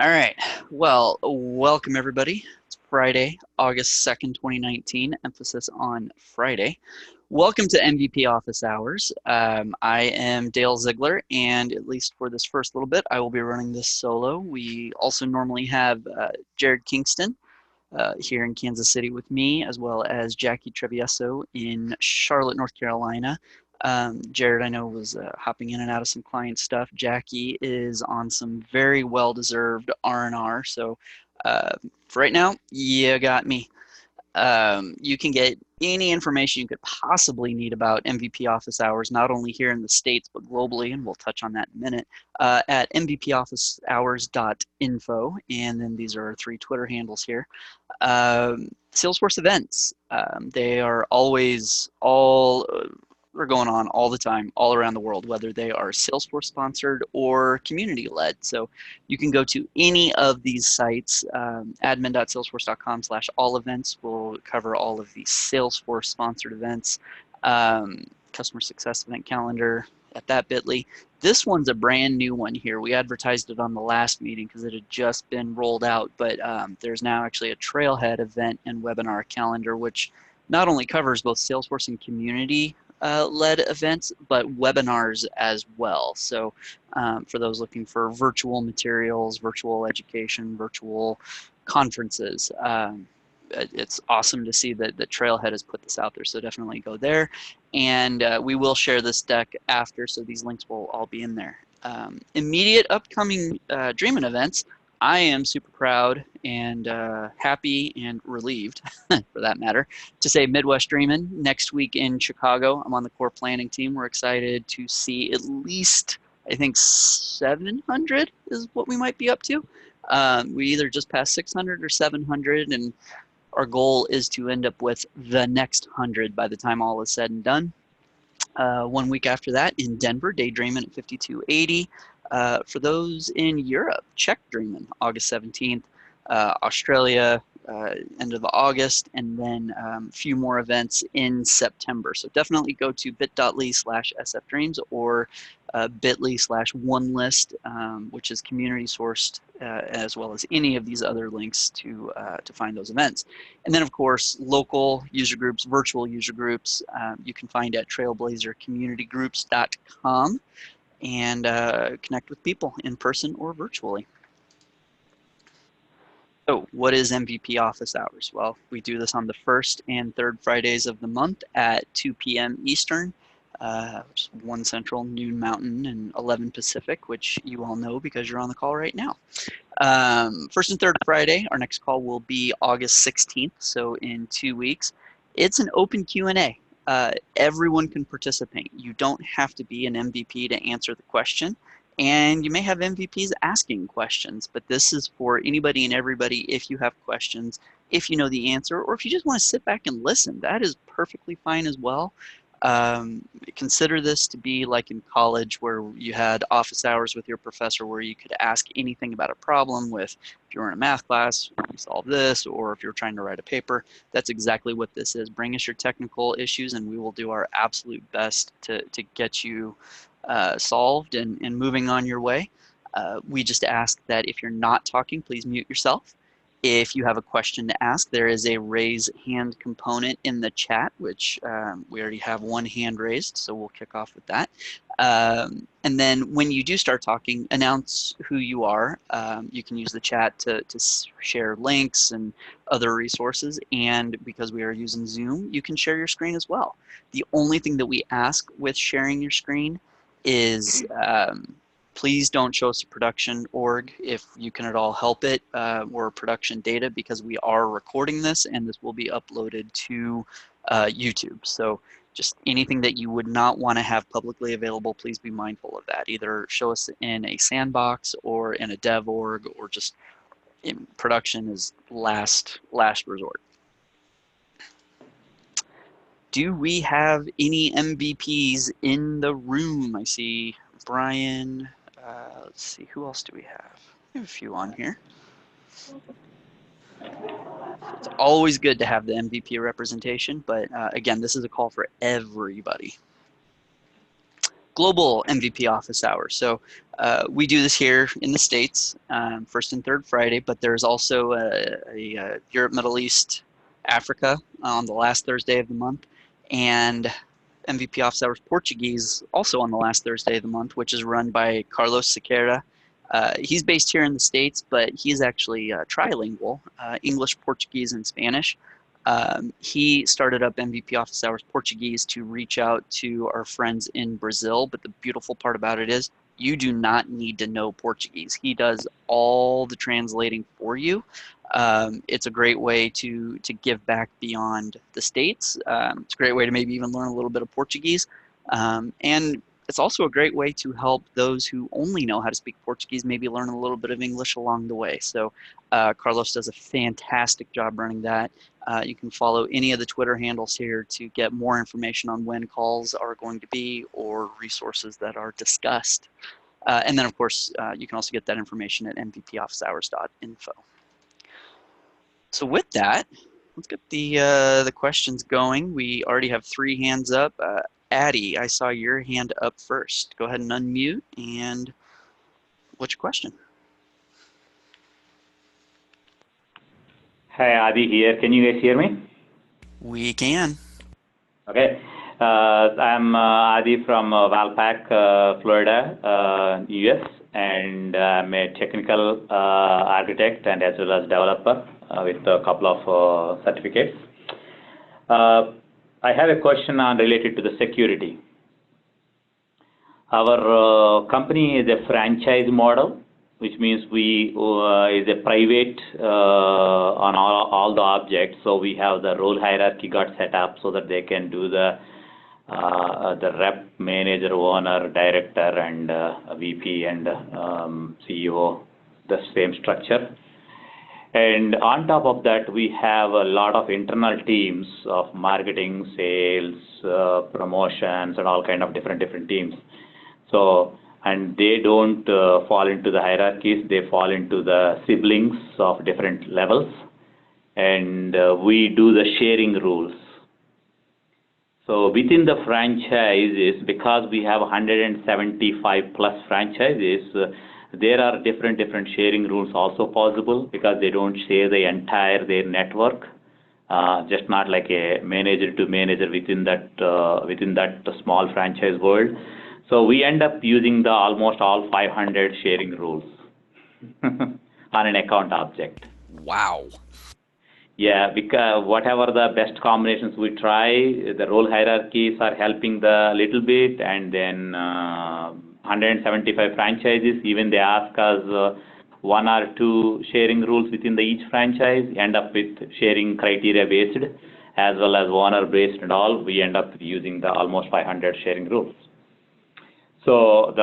All right. Well, welcome everybody. It's Friday, August 2nd, 2019. Emphasis on Friday. Welcome to MVP Office Hours. I am Dale Ziegler, and at least for this first little bit, I will be running this solo. We also normally have Jared Kingston here in Kansas City with me, as well as Jackie Trevieso in Charlotte, North Carolina. Jared, I know, was hopping in and out of some client stuff. Jackie is on some very well-deserved R&R. So for right now, you got me. You can get any information you could possibly need about MVP office hours, not only here in the States, but globally, and we'll touch on that in a minute, at mvpofficehours.info. And then these are our three Twitter handles here. Salesforce events. They are always all are going on all the time, all around the world, whether they are Salesforce sponsored or community led. So you can go to any of these sites. Admin.salesforce.com/all events will cover all of the Salesforce sponsored events. Customer success event calendar at that bit.ly. This one's a brand new one here. We advertised it on the last meeting because it had just been rolled out, but there's now actually a Trailhead event and webinar calendar, which not only covers both Salesforce and community led events, but webinars as well. So for those looking for virtual materials, virtual education, virtual conferences, it's awesome to see that Trailhead has put this out there. So definitely go there. And we will share this deck after, so these links will all be in there. Immediate upcoming Dreamin' events. I am super proud and happy and relieved, for that matter, to say Midwest Dreamin' next week in Chicago. I'm on the core planning team. We're excited to see at least, I think, 700 is what we might be up to. We either just passed 600 or 700, and our goal is to end up with the next 100 by the time all is said and done. 1 week after that in Denver, Daydreamin' at 5280. For those in Europe, Czech Dreamin' August 17th, Australia end of August, and then a few more events in September. So definitely go to bit.ly/sfdreams or bit.ly/onelist, which is community sourced, as well as any of these other links to find those events. And then, of course, local user groups, virtual user groups, you can find at trailblazercommunitygroups.com and connect with people in person or virtually. So what is MVP office hours? Well, we do this on the first and third Fridays of the month at 2 p.m. Eastern, which is 1 Central, noon Mountain, and 11 Pacific, which you all know because you're on the call right now. First and third Friday, our next call will be August 16th, so in 2 weeks. It's an open Q&A. Everyone can participate. You don't have to be an MVP to answer the question. And you may have MVPs asking questions, but this is for anybody and everybody. If you have questions, if you know the answer, or if you just want to sit back and listen, that is perfectly fine as well. Consider this to be like in college where you had office hours with your professor where you could ask anything about a problem with, if you were in a math class, you solve this, or if you're trying to write a paper. That's exactly what this is. Bring us your technical issues and we will do our absolute best to get you solved and moving on your way. We just ask that if you're not talking, please mute yourself. If you have a question to ask, there is a raise hand component in the chat, which we already have one hand raised, so we'll kick off with that. And then when you do start talking, announce who you are. You can use the chat to share links and other resources, and because we are using Zoom, you can share your screen as well. The only thing that we ask with sharing your screen is please don't show us a production org if you can at all help it, or production data, because we are recording this and this will be uploaded to YouTube. So just anything that you would not want to have publicly available, please be mindful of that. Either show us in a sandbox or in a dev org, or just in production is last resort. Do we have any MVPs in the room? I see Brian. Let's see, who else do we have? We have a few on here. It's always good to have the MVP representation, but again, this is a call for everybody. global MVP office hours. So we do this here in the States, first and third Friday, but there's also a Europe, Middle East, Africa on the last Thursday of the month, and MVP Office Hours Portuguese also on the last Thursday of the month, which is run by Carlos Sequeira. He's based here in the States, but he's actually trilingual, English, Portuguese, and Spanish. He started up MVP Office Hours Portuguese to reach out to our friends in Brazil, but the beautiful part about it is you do not need to know Portuguese. He does all the translating for you. It's a great way to give back beyond the States. It's a great way to maybe even learn a little bit of Portuguese. And it's also a great way to help those who only know how to speak Portuguese maybe learn a little bit of English along the way. So Carlos does a fantastic job running that. You can follow any of the Twitter handles here to get more information on when calls are going to be or resources that are discussed. And then, of course, you can also get that information at mvpofficehours.info. So with that, let's get the questions going. We already have 3 hands up. Addie, I saw your hand up first. Go ahead and unmute, and what's your question? Hi, Adi here. Can you guys hear me? We can. Okay. I'm Adi from Valpac, Florida, US, and I'm a technical architect and as well as developer with a couple of certificates. I have a question related to the security. Our company is a franchise model, which means we is a private on all the objects. So we have the role hierarchy got set up so that they can do the rep, manager, owner, director, and VP and CEO, the same structure. And on top of that, we have a lot of internal teams of marketing, sales, promotions, and all kind of different teams. So, and they don't fall into the hierarchies, they fall into the siblings of different levels. And we do the sharing rules. So within the franchises, because we have 175 plus franchises, there are different sharing rules also possible because they don't share the entire their network, just not like a manager to manager within that small franchise world. So we end up using the almost all 500 sharing rules on an account object. Wow. Yeah, because whatever the best combinations we try, the role hierarchies are helping the little bit, and then 175 franchises, even they ask us 1 or 2 sharing rules within each franchise, end up with sharing criteria based as well as owner based and all. We end up using the almost 500 sharing rules. So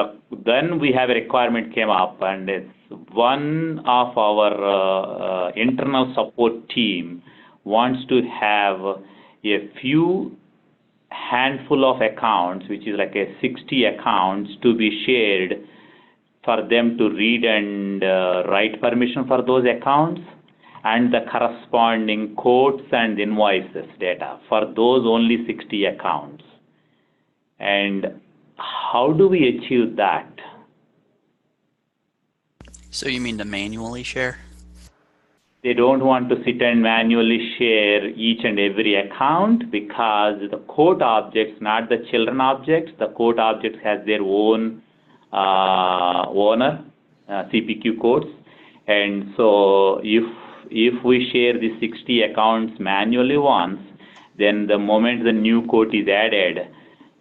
then we have a requirement came up, and it's one of our internal support team wants to have a few handful of accounts, which is like a 60 accounts to be shared for them to read and write permission for those accounts, and the corresponding quotes and invoices data for those only 60 accounts. And how do we achieve that? So you mean to manually share? They don't want to sit and manually share each and every account because the quote objects, not the children objects, the quote objects has their own owner, CPQ codes. And so if we share the 60 accounts manually once, then the moment the new quote is added,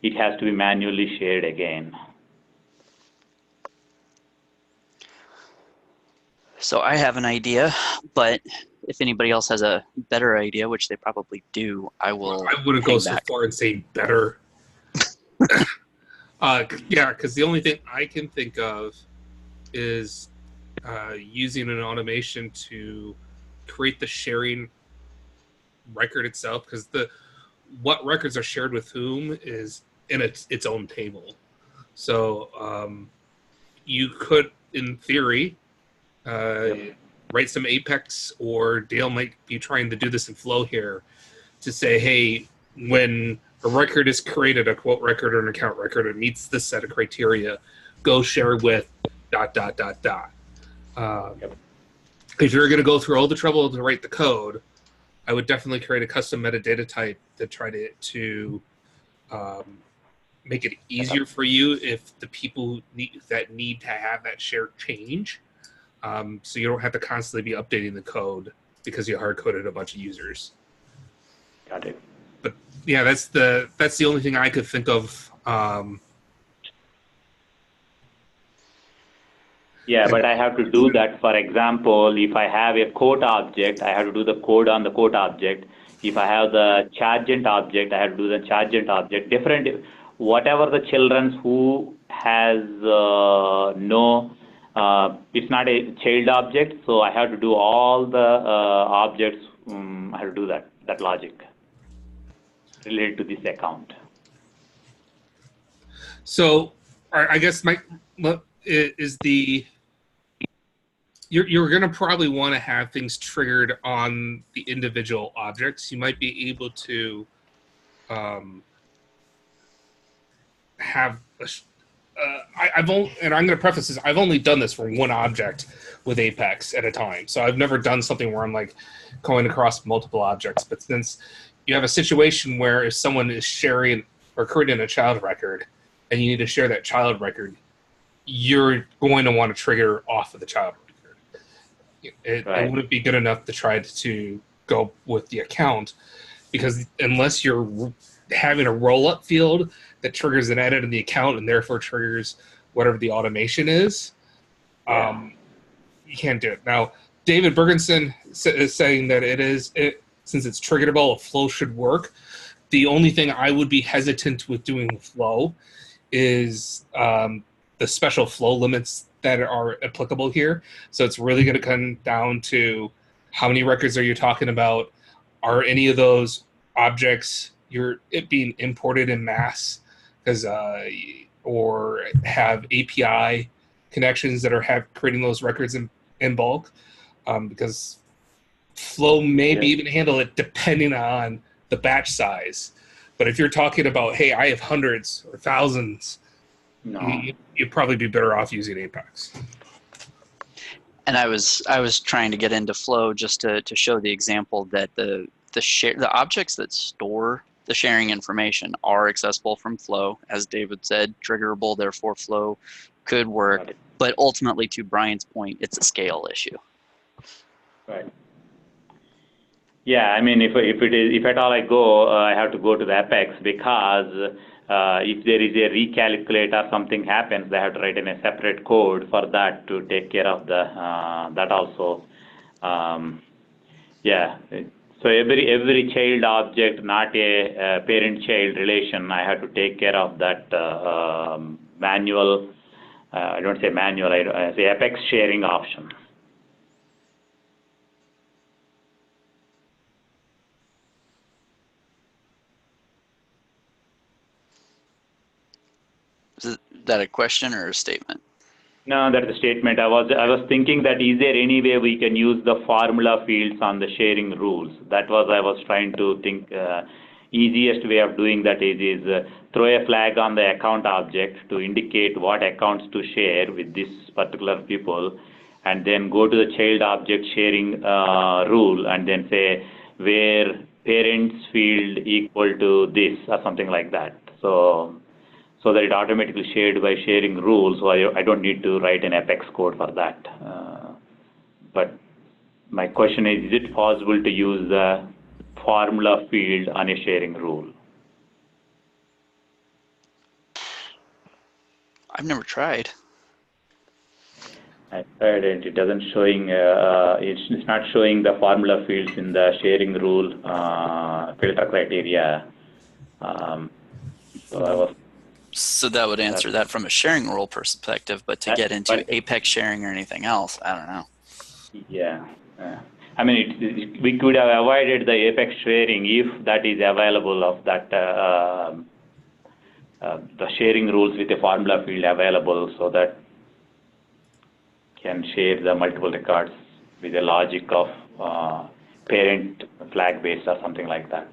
it has to be manually shared again. So I have an idea, but if anybody else has a better idea, which they probably do, I will. I wouldn't go so far and say better. Yeah, because the only thing I can think of is using an automation to create the sharing record itself, because what records are shared with whom is in its own table. So you could, in theory, write some Apex, or Dale might be trying to do this in Flow here to say, hey, when a record is created, a quote record or an account record, it meets this set of criteria, go share with ... If you're going to go through all the trouble to write the code, I would definitely create a custom metadata type to try to make it easier for you if the people need to have that shared change. So you don't have to constantly be updating the code because you hard-coded a bunch of users. Got it. But yeah, that's the only thing I could think of. Yeah, but I have to do that. For example, if I have a quote object, I have to do the code on the quote object. If I have the chargent object, I have to do the chargent object. Different, whatever the children who has no, it's not a child object, so I have to do all the objects. I have to do that logic related to this account. So I guess you're going to probably want to have things triggered on the individual objects. You might be able to have and I'm going to preface this, I've only done this for one object with Apex at a time. So I've never done something where I'm like going across multiple objects. But since you have a situation where if someone is sharing or creating a child record and you need to share that child record, you're going to want to trigger off of the child record. It wouldn't be good enough to try to go with the account, because unless you're having a roll-up field that triggers an edit in the account and therefore triggers whatever the automation is, you can't do it. Now, David Bergenson is saying that since it's triggerable, a flow should work. The only thing I would be hesitant with doing flow is the special flow limits that are applicable here. So it's really going to come down to how many records are you talking about? Are any of those objects it being imported in mass, or have API connections that are creating those records in bulk? Because flow may be able to handle it depending on the batch size. But if you're talking about, hey, I have hundreds or thousands, you'd probably be better off using Apex. And I was trying to get into flow just to show the example that the objects that store the sharing information are accessible from flow, as David said, triggerable, therefore flow could work. But ultimately, to Brian's point, it's a scale issue. Right. Yeah, I mean, if at all I go, I have to go to the Apex, because if there is a recalculate or something happens, they have to write in a separate code for that to take care of that also. So every child object, not a parent-child relation, I have to take care of that manual. I don't say manual. I say Apex sharing option. Is that a question or a statement? No, that's a statement. I was thinking that is there any way we can use the formula fields on the sharing rules? That was I was trying to think. Easiest way of doing that is throw a flag on the account object to indicate what accounts to share with this particular people, and then go to the child object sharing rule and then say where parents field equal to this or something like that. So that it automatically shared by sharing rules, so I don't need to write an Apex code for that. But my question is it possible to use the formula field on a sharing rule? I've never tried. I tried it. It doesn't showing. It's not showing the formula fields in the sharing rule filter criteria. So that would answer that from a sharing rule perspective, but to get into Apex sharing or anything else, I don't know. Yeah. I mean, we could have avoided the Apex sharing if that is available of that, the sharing rules with a formula field available, so that can share the multiple records with the logic of parent flag based or something like that.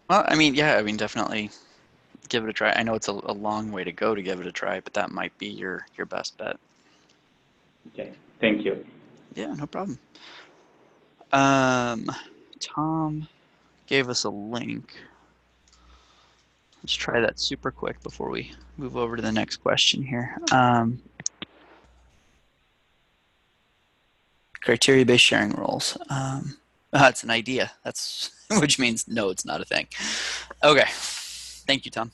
Well, I mean, yeah, I mean, definitely give it a try. I know it's a long way to go to give it a try, but that might be your best bet. Okay, thank you. Yeah, no problem. Tom gave us a link. Let's try that super quick before we move over to the next question here. Criteria-based sharing rules. It's an idea. That's which means no, it's not a thing. Okay. Thank you, Tom.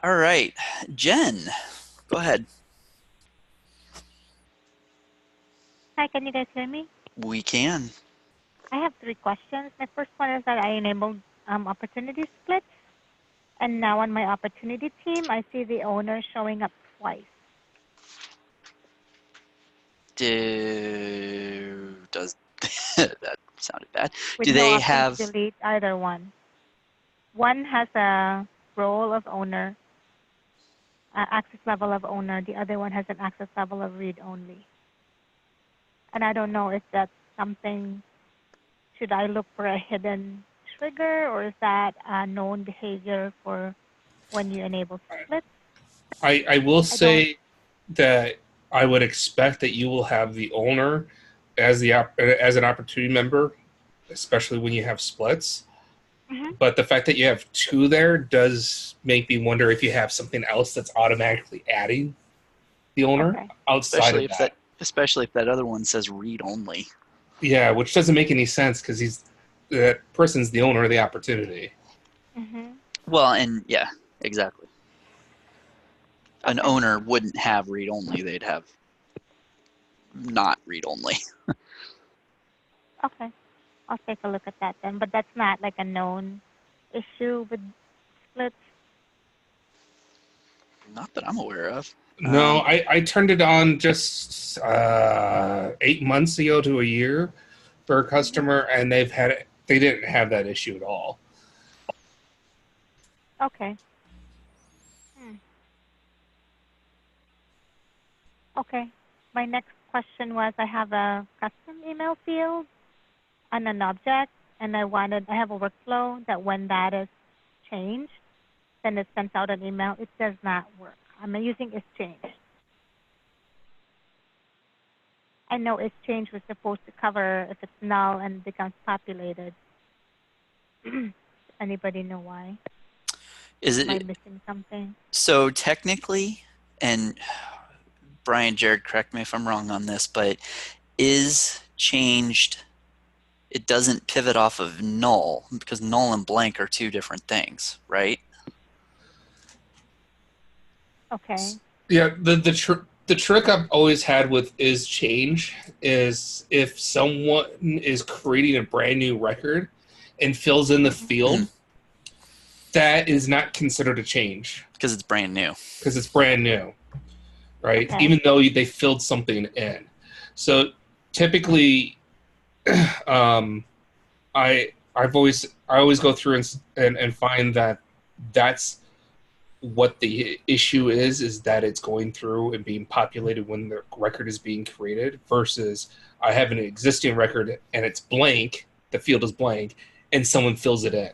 All right, Jen, go ahead. Hi, can you guys hear me? We can. I have 3 questions. My first one is that I enabled opportunity splits, and now on my opportunity team, I see the owner showing up twice. Does that sounded bad? With Do no they option have? to delete either one. One has a role of owner, access level of owner. The other one has an access level of read only. And I don't know if that's something. Should I look for a hidden trigger, or is that a known behavior for when you enable splits? I will say that I would expect that you will have the owner as as an opportunity member, especially when you have splits. Mm-hmm. But the fact that you have two there does make me wonder if you have something else that's automatically adding the owner Okay. outside of that. Especially if that other one says read only. Yeah, which doesn't make any sense because that person's the owner of the opportunity. Mm-hmm. Well, and yeah, exactly. An Okay. owner wouldn't have read only; they'd have not read only. Okay. I'll take a look at that then. But that's not like a known issue with splits. Not that I'm aware of. No, I turned it on just 8 months ago to a year for a customer, and they didn't have that issue at all. Okay. Okay. My next question was I have a custom email field on an object, and I have a workflow that when that is changed, then it sends out an email. It does not work. I'm using isChange. I know isChange was supposed to cover if it's null and becomes populated. Anybody know why? Am I missing something? So technically, and Brian, Jared, correct me if I'm wrong on this, but is changed, it doesn't pivot off of null because null and blank are two different things, right? Okay. Yeah, the trick I've always had with isChange is if someone is creating a brand new record and fills in the field, that is not considered a change because it's brand new. Because it's brand new, right? Okay. Even though they filled something in. So typically, I always go through and find that that's what the issue is that it's going through and being populated when the record is being created versus I have an existing record and it's blank, the field is blank, and someone fills it in.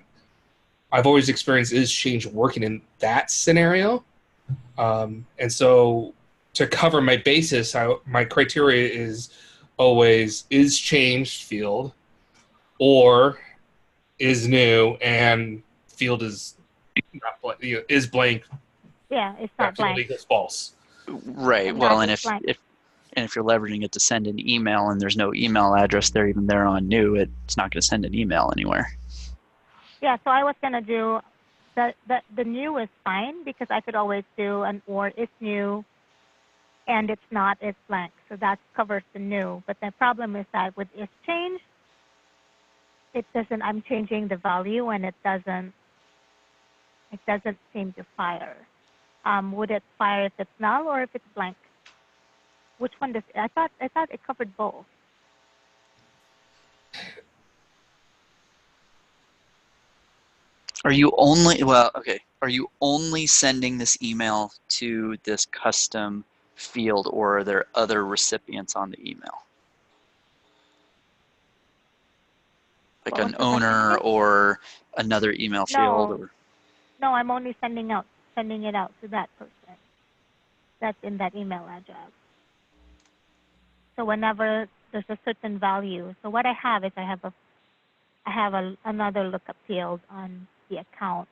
I've always experienced isChange working in that scenario. And so to cover my basis, my criteria is always isChanged field or is new and field is not blank, is blank. Yeah, it's not blank. Equals false. Right. And well, not and just blank. if you're leveraging it to send an email and there's no email address there even there on new, it's not going to send an email anywhere. Yeah, so I was gonna do the new is fine because I could always do an or is new, and it's not is blank, so that covers the new. But the problem is that with isChange, it doesn't. I'm changing the value and it doesn't seem to fire. Would it fire if it's null or if it's blank? Which one does I thought it covered both. Are you only sending this email to this custom field, or are there other recipients on the email? Like What was an the question owner again? or another email field? No. Or No, I'm only sending it out to that person that's in that email address. So whenever there's a certain value, so what I have is I have another lookup field on the account.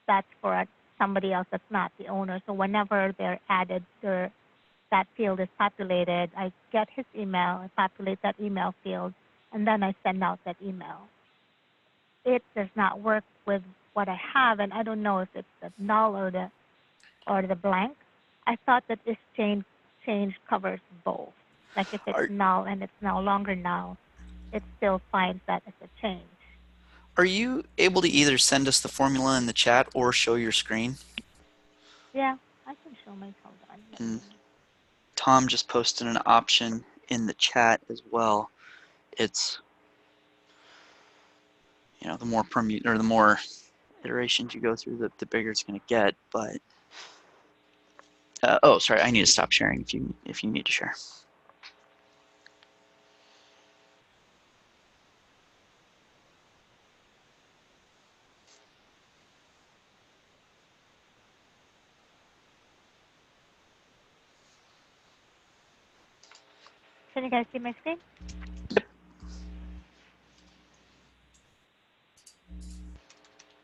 That's for somebody else that's not the owner. So whenever they're added, that field is populated, I get his email, I populate that email field, and then I send out that email. It does not work with what I have, and I don't know if it's the null or the blank. I thought that this change covers both. Like if it's null and it's no longer null, it still finds that as a change. are you able to either send us the formula in the chat or show your screen? Yeah, I can show my hold on. And Tom just posted an option in the chat as well. It's, you know, the more the more iterations you go through, the bigger it's going to get. But oh, sorry, I need to stop sharing if you need to share. Can you guys see my screen?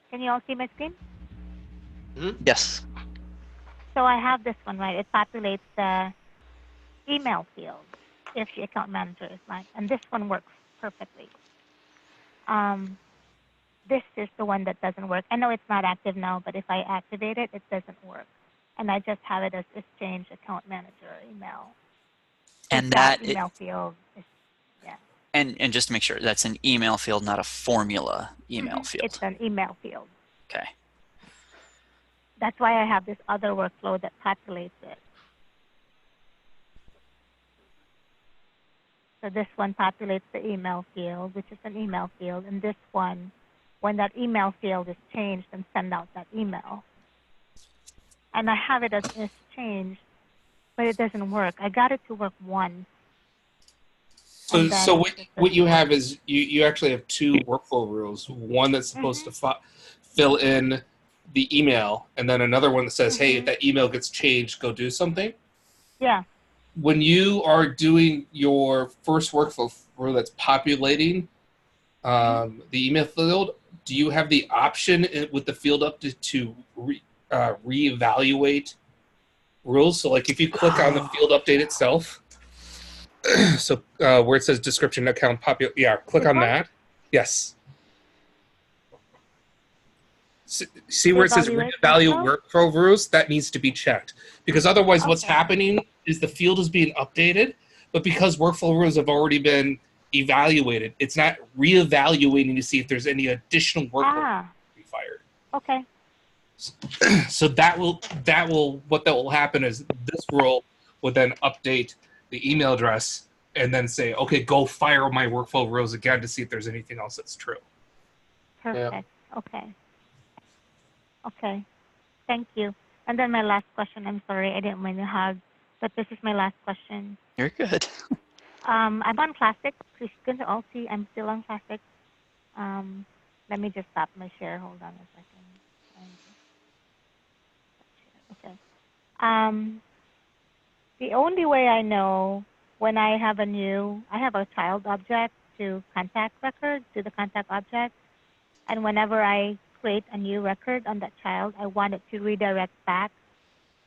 Can you all see my screen? Yes. So I have this one, right? It populates the email field if the account manager is blank, and this one works perfectly. This is the one that doesn't work. I know it's not active now, but if I activate it, it doesn't work. And I just have it as exchange account manager email. And that email field is, yeah. And just to make sure, that's an email field, not a formula email field. It's an email field. Okay. That's why I have this other workflow that populates it. So this one populates the email field, which is an email field, and this one, when that email field is changed, and send out that email. And I have it as is changed, but it doesn't work. I got it to work once. So what you have is you actually have two workflow rules. One that's supposed to fill in the email, and then another one that says, hey, if that email gets changed, go do something. Yeah. When you are doing your first workflow rule that's populating the email field, do you have the option with the field up to reevaluate rules? So like if you click on the field update itself, so where it says description account click on that. Yes. See where it says reevaluate workflow rules? That needs to be checked, because otherwise what's happening is the field is being updated, but because workflow rules have already been evaluated, it's not reevaluating to see if there's any additional workflow to be fired. Okay. So what will happen is this rule would then update the email address and then say, okay, go fire my workflow rules again to see if there's anything else that's true. Perfect. Yeah. Okay. Okay. Thank you. And then my last question, I'm sorry, I didn't mean to hug, but this is my last question. You're good. I'm on Classic. Please can you all see I'm still on Classic. Let me just stop my share. Hold on a second. Okay. The only way I know when I have a child object to contact record, to the contact object, and whenever I create a new record on that child, I want it to redirect back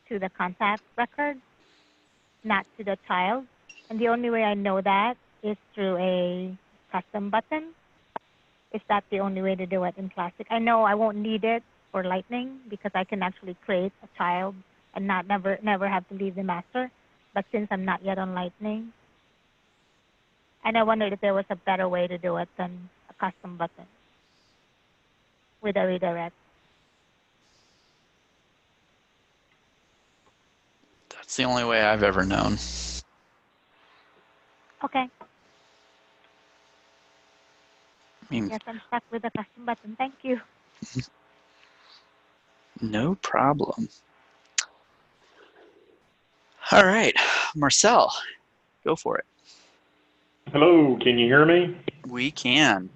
to the contact record, not to the child. And the only way I know that is through a custom button. Is that the only way to do it in Classic? I know I won't need it for Lightning because I can actually create a child and never have to leave the master. But since I'm not yet on Lightning, and I wondered if there was a better way to do it than a custom button with a redirect. That's the only way I've ever known. Okay. I mean, yes, I'm stuck with the custom button. Thank you. No problem. All right, Marcel, go for it. Hello, can you hear me? We can.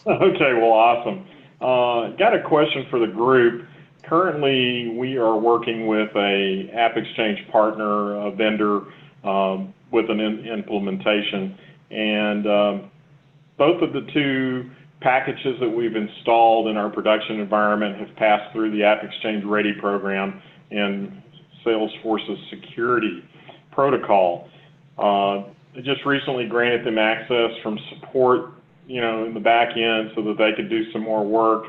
Okay, well, awesome. Got a question for the group. Currently, we are working with a AppExchange partner, a vendor, with an implementation, and both of the two packages that we've installed in our production environment have passed through the AppExchange Ready program and Salesforce's security protocol. I just recently granted them access from support, in the back end so that they could do some more work.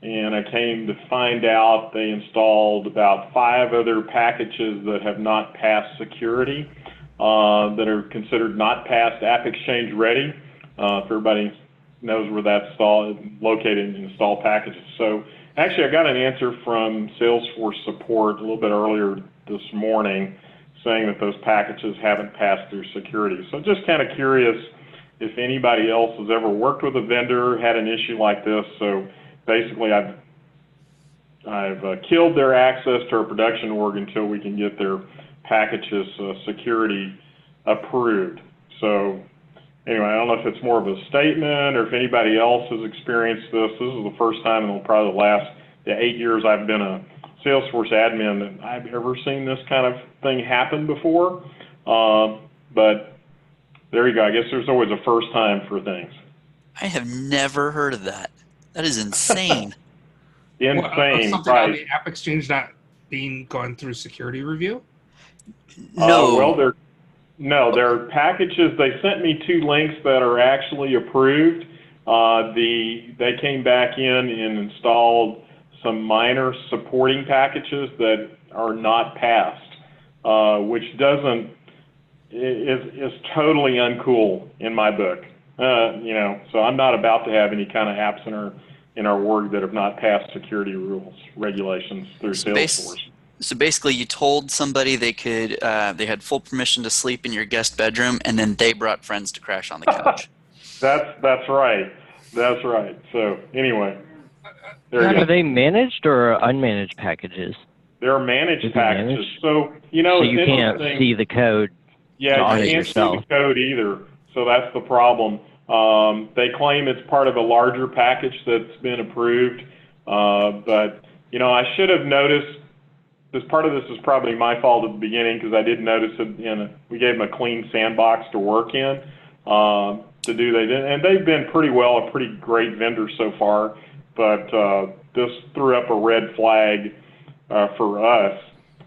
And I came to find out they installed about 5 other packages that have not passed security, that are considered not passed AppExchange Ready. If everybody knows where that's located in install packages. So actually, I got an answer from Salesforce support a little bit earlier this morning saying that those packages haven't passed through security. So just kind of curious if anybody else has ever worked with a vendor, had an issue like this. So basically, I've killed their access to our production org until we can get their packages security approved. So anyway, I don't know if it's more of a statement or if anybody else has experienced this. This is the first time in probably the last 8 years I've been a Salesforce admin that I've ever seen this kind of thing happen before. But there you go. I guess there's always a first time for things. I have never heard of that. That is insane. Insane, Something right. on the AppExchange not being gone through security review? No. They're packages. They sent me 2 links that are actually approved. They came back in and installed some minor supporting packages that are not passed, which is totally uncool in my book. So I'm not about to have any kind of apps in our org that have not passed security rules, regulations through Salesforce. So basically, you told somebody they had full permission to sleep in your guest bedroom, and then they brought friends to crash on the couch. That's right. That's right. So anyway, there you go. Are they managed or unmanaged packages? They're managed packages. Managed? So so you can't see the code. Yeah, you can't see the code either. So that's the problem. They claim it's part of a larger package that's been approved, but I should have noticed. This part of this is probably my fault at the beginning because I didn't notice it. We gave them a clean sandbox to work in to do that, and they've been a pretty great vendor so far. But this threw up a red flag for us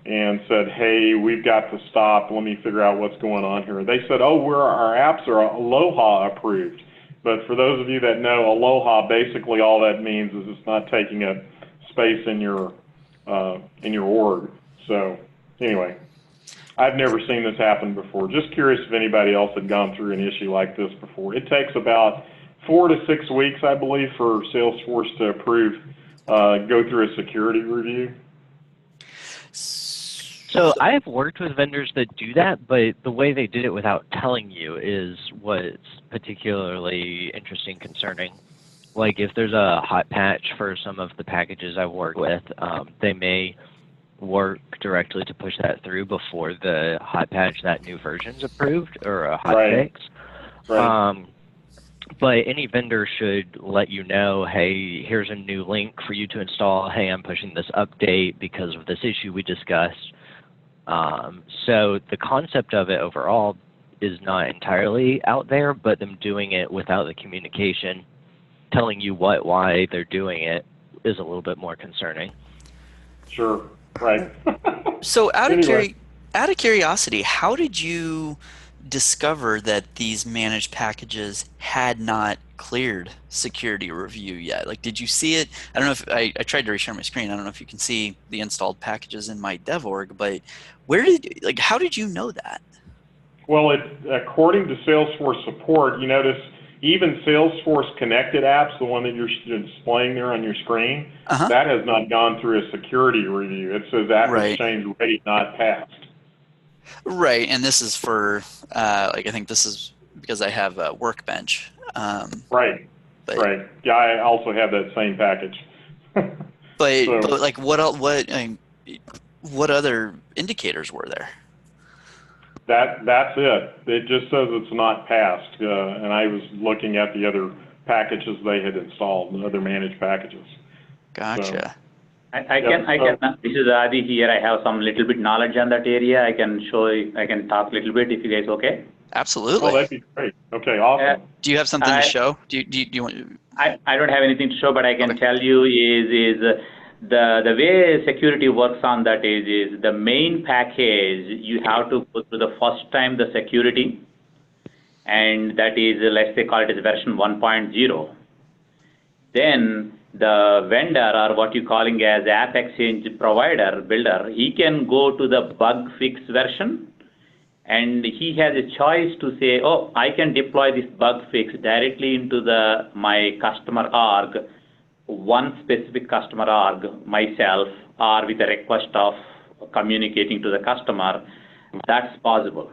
and said, "Hey, we've got to stop. Let me figure out what's going on here." They said, "Oh, our apps are Aloha approved." But for those of you that know Aloha, basically all that means is it's not taking up space in your org. So anyway, I've never seen this happen before. Just curious if anybody else had gone through an issue like this before. It takes about 4 to 6 weeks, I believe, for Salesforce to approve, go through a security review. So I have worked with vendors that do that, but the way they did it without telling you is what's particularly interesting, concerning. Like if there's a hot patch for some of the packages I've worked with, they may work directly to push that through before the hot patch, that new version's approved, or a hot fix. Right. But any vendor should let you know, hey, here's a new link for you to install. Hey, I'm pushing this update because of this issue we discussed. So the concept of it overall is not entirely out there, but them doing it without the communication, telling you why they're doing it, is a little bit more concerning. Sure, right. So out of curiosity, how did you discover that these managed packages had not cleared security review yet? Like, did you see it? I don't know if I tried to reshare my screen. I don't know if you can see the installed packages in my dev org, but how did you know that? Well, according to Salesforce support, you notice even Salesforce connected apps, the one that you're displaying there on your screen, that has not gone through a security review. It says AppExchange Ready not passed. Right, and this is for, I think this is because I have a Workbench. Right. Yeah, I also have that same package. but like, what other indicators were there? That's it. It just says it's not passed, and I was looking at the other packages they had installed, the other managed packages. Gotcha. I can, this is Adi here. I have some little bit knowledge on that area. I can talk a little bit if you guys okay. Absolutely. Oh, that'd be great. Okay, awesome. Do you have something to show? Do you want? I don't have anything to show, but I can tell you is the way security works on that is the main package, you have to go through the first time the security, and that is, let's say, call it as version 1.0. Then the vendor, or what you're calling as App Exchange provider, builder, he can go to the bug fix version, and he has a choice to say, oh, I can deploy this bug fix directly into my customer org, one specific customer org, myself, or with a request of communicating to the customer. That's possible.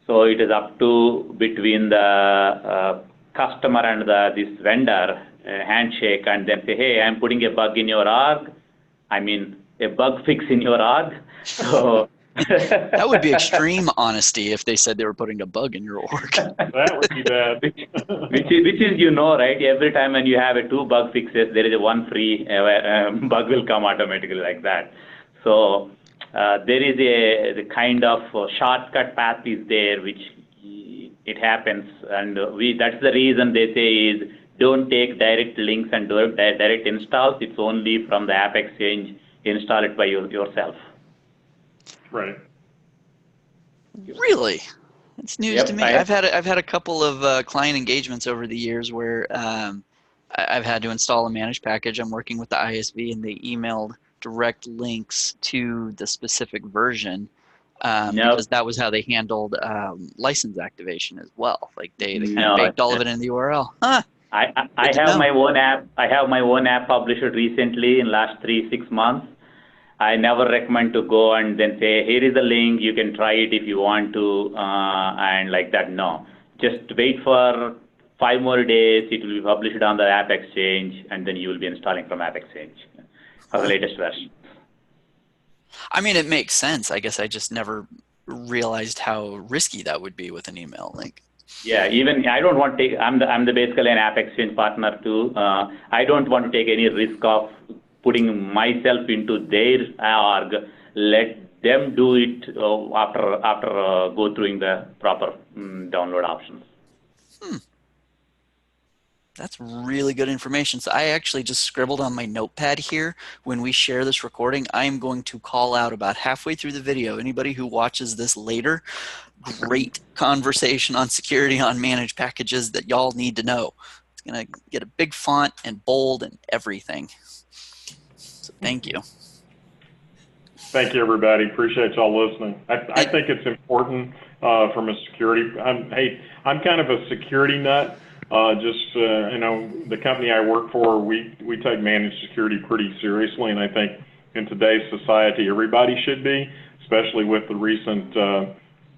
So it is up to between the customer and this vendor handshake, and then say, hey, I'm putting a bug in your org. I mean, a bug fix in your org. So that would be extreme honesty if they said they were putting a bug in your org. That would be bad. which is, you know, right? Every time when you have two bug fixes, there is a one free bug will come automatically like that. So there is the kind of shortcut path is there, which it happens, and that's the reason they say is don't take direct links and direct installs. It's only from the App Exchange. Install it by yourself. Right. Really? That's news Yep, to me. I've had a couple of client engagements over the years where I've had to install a managed package. I'm working with the ISV, and they emailed direct links to the specific version because that was how they handled license activation as well. Like they kind of baked all of it in the URL. Huh. I have my own app. I have my own app published recently in last 3-6 months. I never recommend to go and then say, here is the link, you can try it if you want to, and like that. No, just wait for 5 more days. It will be published on the App Exchange, and then you will be installing from App Exchange for the latest version. I mean, it makes sense. I guess I just never realized how risky that would be with an email link. Yeah, even I don't want to take, I'm the basically an App Exchange partner too. I don't want to take any risk of putting myself into their org. Let them do it after go through the proper download options. That's really good information. So I actually just scribbled on my notepad here. When we share this recording, I'm going to call out about halfway through the video. Anybody who watches this later, great conversation on security on managed packages that y'all need to know. It's going to get a big font and bold and everything. So thank you. Thank you, everybody. Appreciate y'all listening. I think it's important from a security. I'm kind of a security nut. You know, the company I work for, we take managed security pretty seriously, and I think in today's society, everybody should be, especially with the recent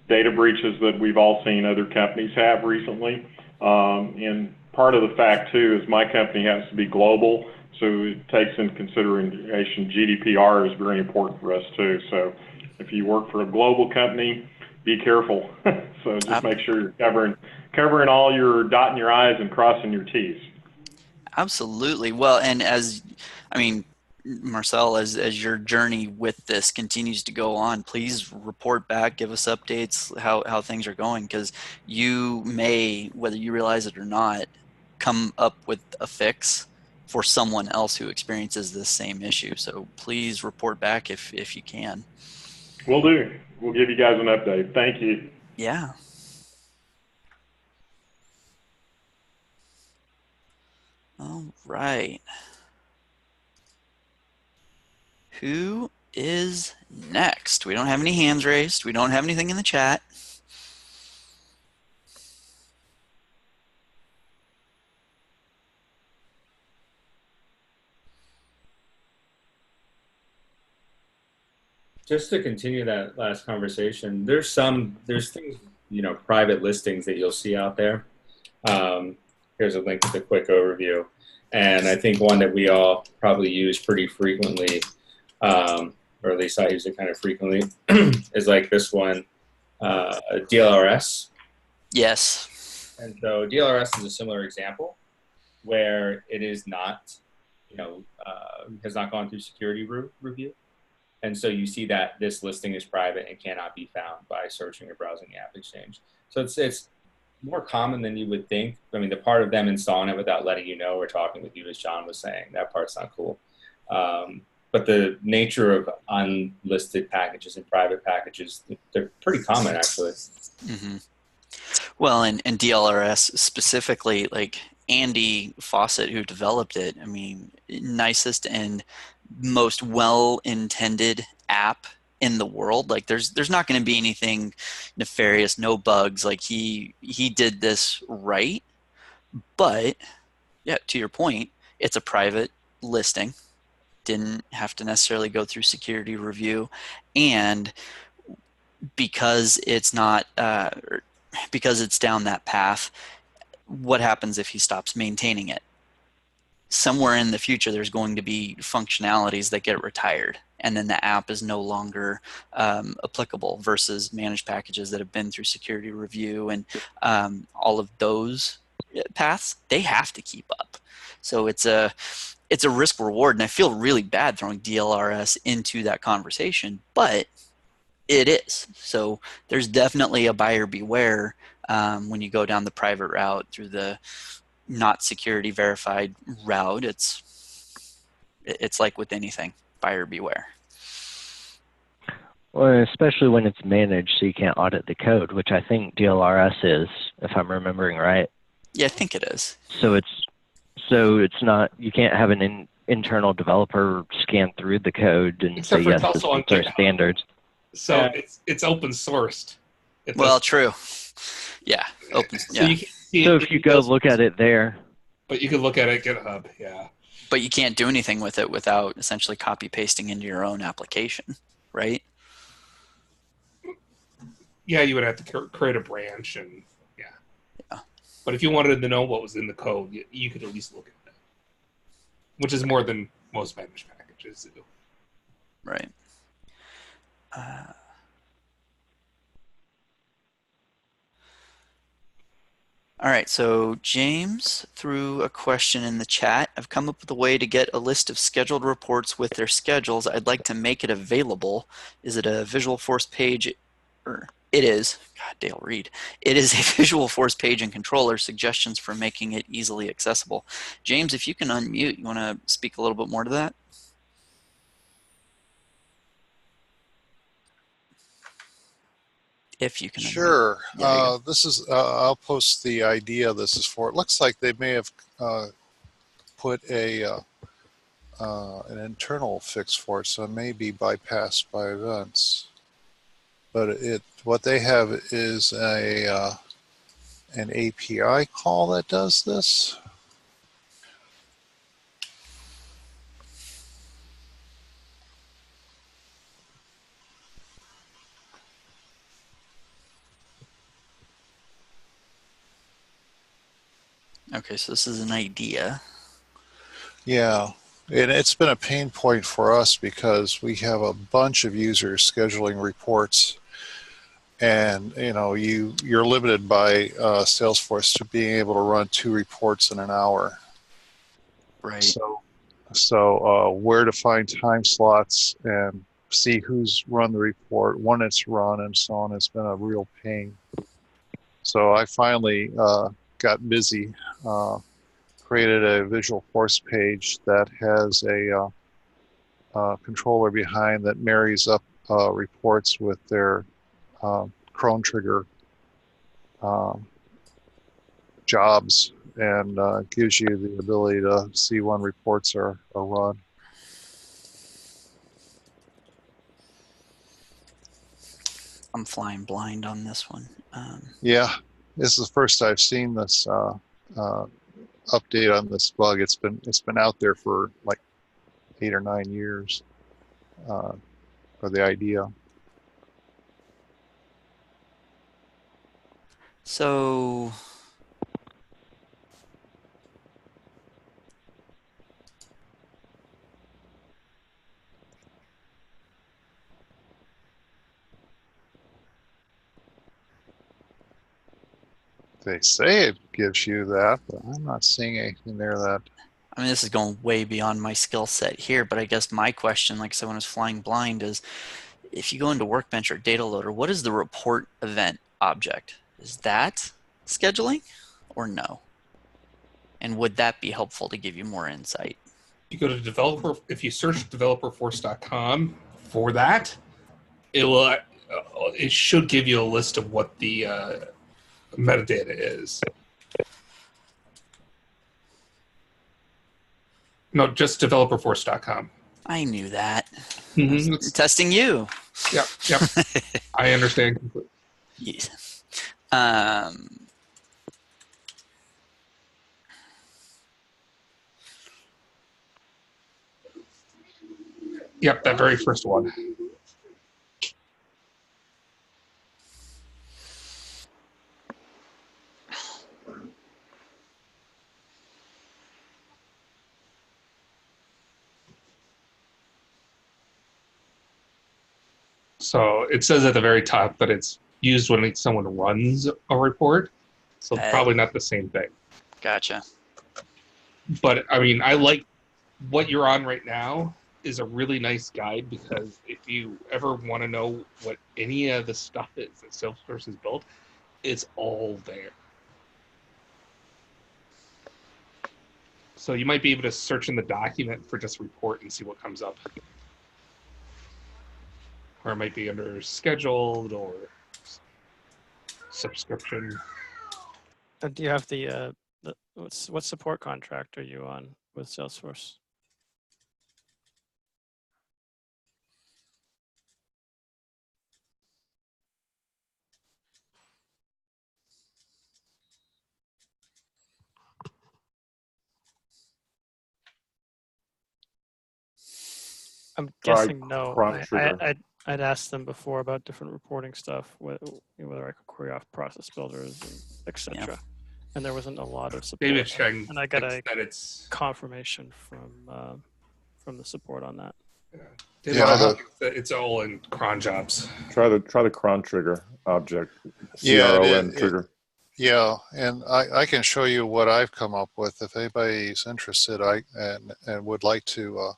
data breaches that we've all seen other companies have recently. And part of the fact, too, is my company has to be global, so it takes into consideration GDPR is very important for us, too. So if you work for a global company, be careful. So just make sure you're covering all your dotting your I's and crossing your T's. Absolutely. Well, and Marcel, as your journey with this continues to go on, please report back, give us updates, how things are going, because you may, whether you realize it or not, come up with a fix for someone else who experiences this same issue. So please report back if you can. Will do. We'll give you guys an update. Thank you. Yeah. All right. Who is next? We don't have any hands raised. We don't have anything in the chat. Just to continue that last conversation, there's things, you know, private listings that you'll see out there. Here's a link with a quick overview. And I think one that we all probably use pretty frequently, or at least I use it kind of frequently, is like this one. DLRS. Yes. And so DLRS is a similar example where it is not, has not gone through security review. And so you see that this listing is private and cannot be found by searching or browsing the App Exchange. So it's more common than you would think. I mean, the part of them installing it without letting you know or talking with you, as John was saying, that part's not cool. But the nature of unlisted packages and private packages, they're pretty common, actually. Mm-hmm. Well, and DLRS specifically, like Andy Fawcett, who developed it, I mean, nicest and most well-intended app in the world. Like there's not going to be anything nefarious, no bugs. Like he did this right. But yeah, to your point, it's a private listing. Didn't have to necessarily go through security review, and because it's not because it's down that path, what happens if he stops maintaining it? Somewhere in the future, there's going to be functionalities that get retired, and then the app is no longer applicable versus managed packages that have been through security review and all of those paths, they have to keep up. So it's a risk reward, and I feel really bad throwing DLRS into that conversation, but it is. So there's definitely a buyer beware when you go down the private route through the not security verified route. It's like with anything, buyer beware. Well, especially when it's managed, so you can't audit the code, which I think DLRS is, if I'm remembering right. Yeah, I think it is. So it's not, you can't have an internal developer scan through the code and Except say, for yes, it's this also on meets our GitHub. standards. So it's open sourced. Well, true. Yeah, open. So Yeah. you can see So it, if you go look at it there. but you can look at it at GitHub. Yeah. But you can't do anything with it without essentially copy pasting into your own application, right? Yeah, you would have to create a branch and Yeah. But if you wanted to know what was in the code, you could at least look at it, which is more than most managed packages do. Right. All right, so James threw a question in the chat. I've come up with a way to get a list of scheduled reports with their schedules. I'd like to make it available. Is it a Visualforce page? Or it is. God, Dale Reed. It is a Visualforce page and controller. Suggestions for making it easily accessible. James, if you can unmute, you want to speak a little bit more to that? If you can. Sure. Yeah, This is, I'll post the idea this is for. It looks like they may have put an internal fix for it, so it may be bypassed by events. But what they have is an API call that does this. Okay, so this is an idea. Yeah, and it's been a pain point for us because we have a bunch of users scheduling reports, and you're limited by Salesforce to being able to run 2 reports in an hour. Right. So where to find time slots and see who's run the report, when it's run, and so on, has been a real pain. So I finally got busy, created a Visualforce page that has a controller behind that marries up reports with their cron trigger jobs, and gives you the ability to see when reports are run. I'm flying blind on this one. Yeah, this is the first I've seen this update on this bug. It's been out there for like 8 or 9 years, for the idea. So They say it gives you that, but I'm not seeing anything there that. I mean, this is going way beyond my skill set here, but I guess my question, like I said, when I was flying blind, is if you go into Workbench or Data Loader, what is the report event object? Is that scheduling or no? And would that be helpful to give you more insight? You go to developer, if you search developerforce.com for that, it should give you a list of what the metadata is. No, just developerforce.com. I knew that. Mm-hmm. Testing you. Yep. I understand completely. Yes. Yep, that very first one. So it says at the very top that it's used when someone runs a report. So probably not the same thing. Gotcha. But I mean, I like what you're on right now is a really nice guide, because if you ever want to know what any of the stuff is that Salesforce has built, it's all there. So you might be able to search in the document for just report and see what comes up. Or it might be under scheduled or subscription. Do you have what support contract are you on with Salesforce? I'm guessing no. I'd asked them before about different reporting stuff, whether I could query off process builders, and etc. Yeah. And there wasn't a lot of support. Maybe checking. And I got a confirmation from the support on that. Yeah, it's all in cron jobs. Try the cron trigger object. CRON trigger. Yeah, and I can show you what I've come up with if anybody's interested. And would like to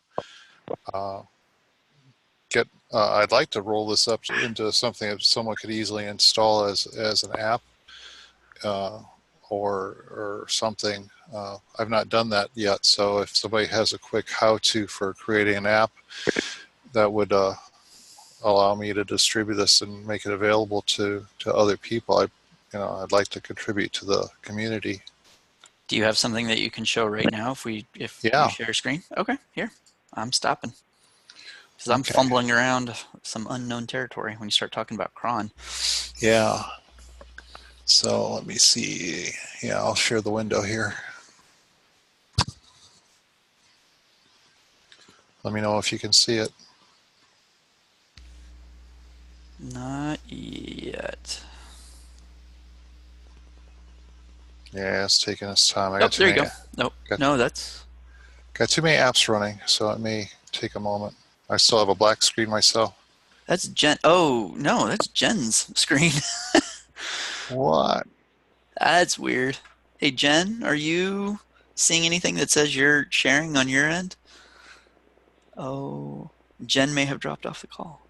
I'd like to roll this up into something that someone could easily install as an app or something. I've not done that yet, so if somebody has a quick how-to for creating an app that would allow me to distribute this and make it available to other people, I'd like to contribute to the community. Do you have something that you can show right now if you share screen? Okay, here. I'm stopping. Because I'm fumbling around some unknown territory when you start talking about cron. Yeah. So let me see. Yeah, I'll share the window here. Let me know if you can see it. Not yet. Yeah, it's taking its time. There you go. Nope. No, that's... Got too many apps running, so it may take a moment. I still have a black screen myself. That's Jen. Oh, no, that's Jen's screen. What? That's weird. Hey, Jen, are you seeing anything that says you're sharing on your end? Oh, Jen may have dropped off the call.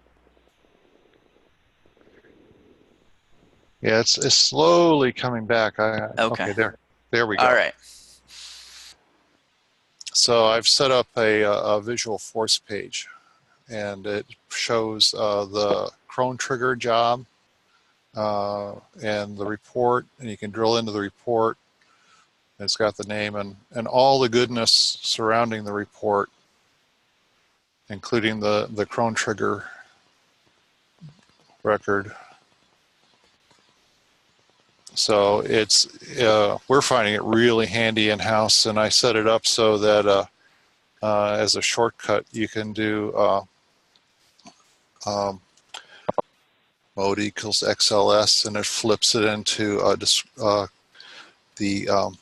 Yeah, it's slowly coming back. Okay, there we go. All right. So I've set up a Visualforce page, and it shows the cron trigger job and the report, and you can drill into the report. It's got the name and all the goodness surrounding the report, including the cron trigger record. So it's we're finding it really handy in-house, and I set it up so that as a shortcut you can do mode equals XLS, and it flips it into the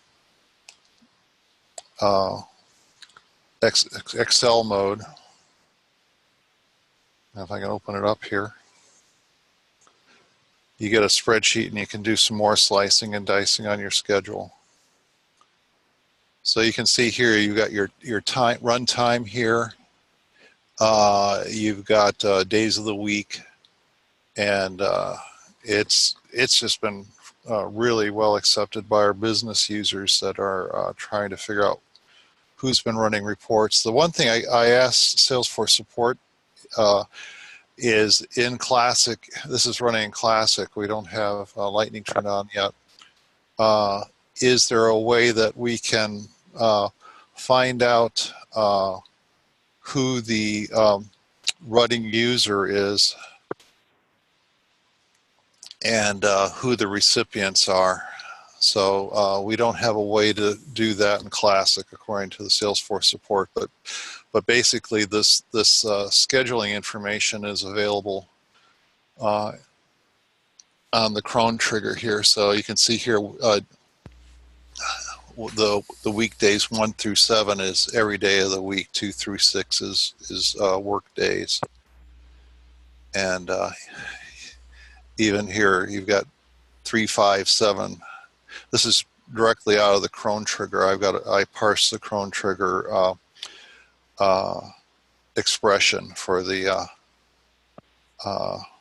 Excel mode. If I can open it up here. you get a spreadsheet and you can do some more slicing and dicing on your schedule. So you can see here, you've got your time, run time here. You've got days of the week, and it's just been really well accepted by our business users that are trying to figure out who's been running reports. The one thing I asked Salesforce support is in Classic. This is running in Classic. We don't have Lightning turned on yet. Is there a way that we can find out who the running user is and who the recipients are? So we don't have a way to do that in Classic according to the Salesforce support, but basically this scheduling information is available on the cron trigger here. So you can see here the weekdays 1 through 7 is every day of the week. 2 through 6 is work days, and even here you've got 3, 5, 7. This is directly out of the cron trigger. I parse the cron trigger expression for the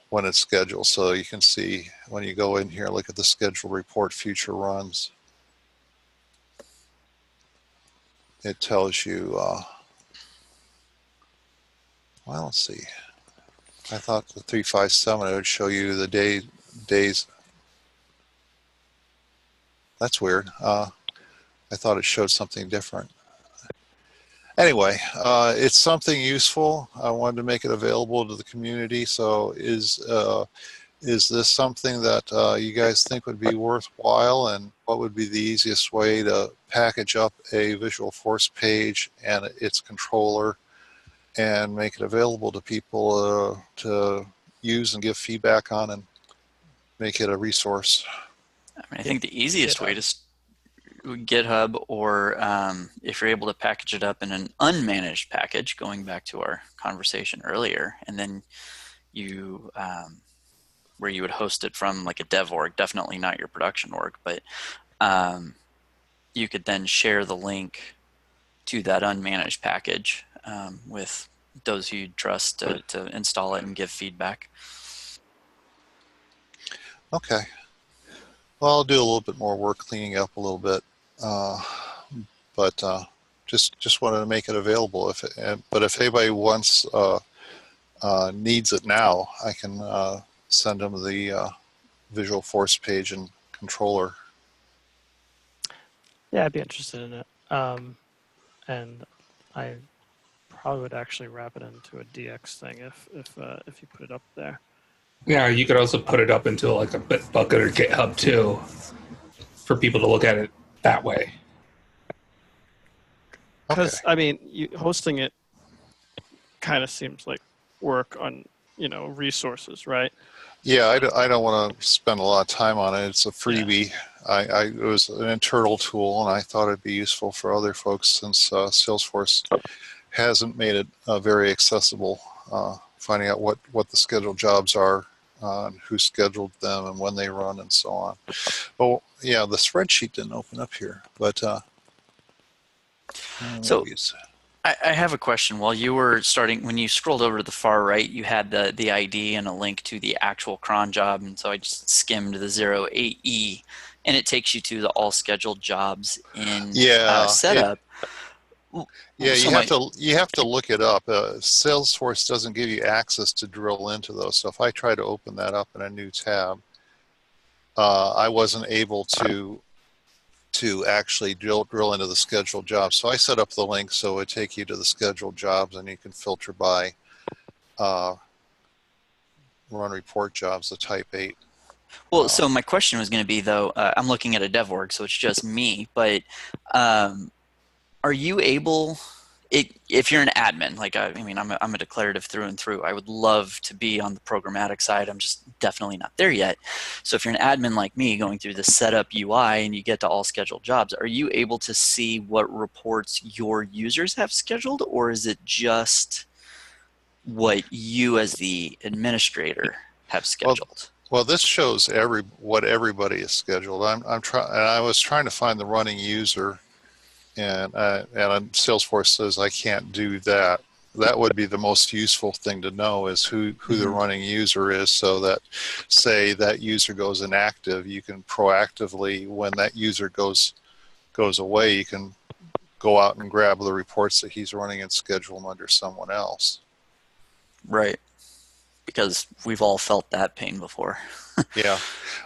when it's scheduled. So you can see when you go in here, look at the schedule report future runs. It tells you, well, let's see. I thought the 357 it would show you the days. That's weird. I thought it showed something different. Anyway, it's something useful. I wanted to make it available to the community. So is this something that you guys think would be worthwhile, and what would be the easiest way to package up a Visualforce page and its controller and make it available to people to use and give feedback on and make it a resource? I mean, I think the easiest way to GitHub, or if you're able to package it up in an unmanaged package, going back to our conversation earlier, and then you where you would host it from like a dev org, definitely not your production org, but you could then share the link to that unmanaged package with those who you trust to install it and give feedback. Okay. Well, I'll do a little bit more work cleaning up a little bit, but just wanted to make it available. But if anybody wants needs it now, I can send them the Visualforce page and controller. Yeah, I'd be interested in it, and I probably would actually wrap it into a DX thing if you put it up there. Yeah, you could also put it up into like a Bitbucket or GitHub too, for people to look at it that way. Because I mean, hosting it kind of seems like work on resources, right? Yeah, I don't want to spend a lot of time on it. It's a freebie. Yeah. It was an internal tool, and I thought it'd be useful for other folks since Salesforce hasn't made it very accessible. Finding out what the scheduled jobs are, and who scheduled them, and when they run, and so on. Well, yeah, the spreadsheet didn't open up here, but so I have a question. While you were starting, when you scrolled over to the far right, you had the ID and a link to the actual cron job, and so I just skimmed the 08E, and it takes you to the all scheduled jobs in setup. Yeah, you have to look it up. Salesforce doesn't give you access to drill into those. So if I try to open that up in a new tab, I wasn't able to actually drill into the scheduled jobs. So I set up the link so it would take you to the scheduled jobs, and you can filter by run report jobs, the type 8. Well, so my question was going to be, though, I'm looking at a dev org, so it's just me, but are you able, if you're an admin, like I mean, I'm a declarative through and through. I would love to be on the programmatic side. I'm just definitely not there yet. So if you're an admin like me going through the setup UI and you get to all scheduled jobs, are you able to see what reports your users have scheduled, or is it just what you as the administrator have scheduled? Well, this shows what everybody is scheduled. I was trying to find the running user, and Salesforce says I can't do that. That would be the most useful thing to know is who the running user is, so that say that user goes inactive, you can proactively, when that user goes away, you can go out and grab the reports that he's running and schedule them under someone else. Right. Because we've all felt that pain before. Yeah,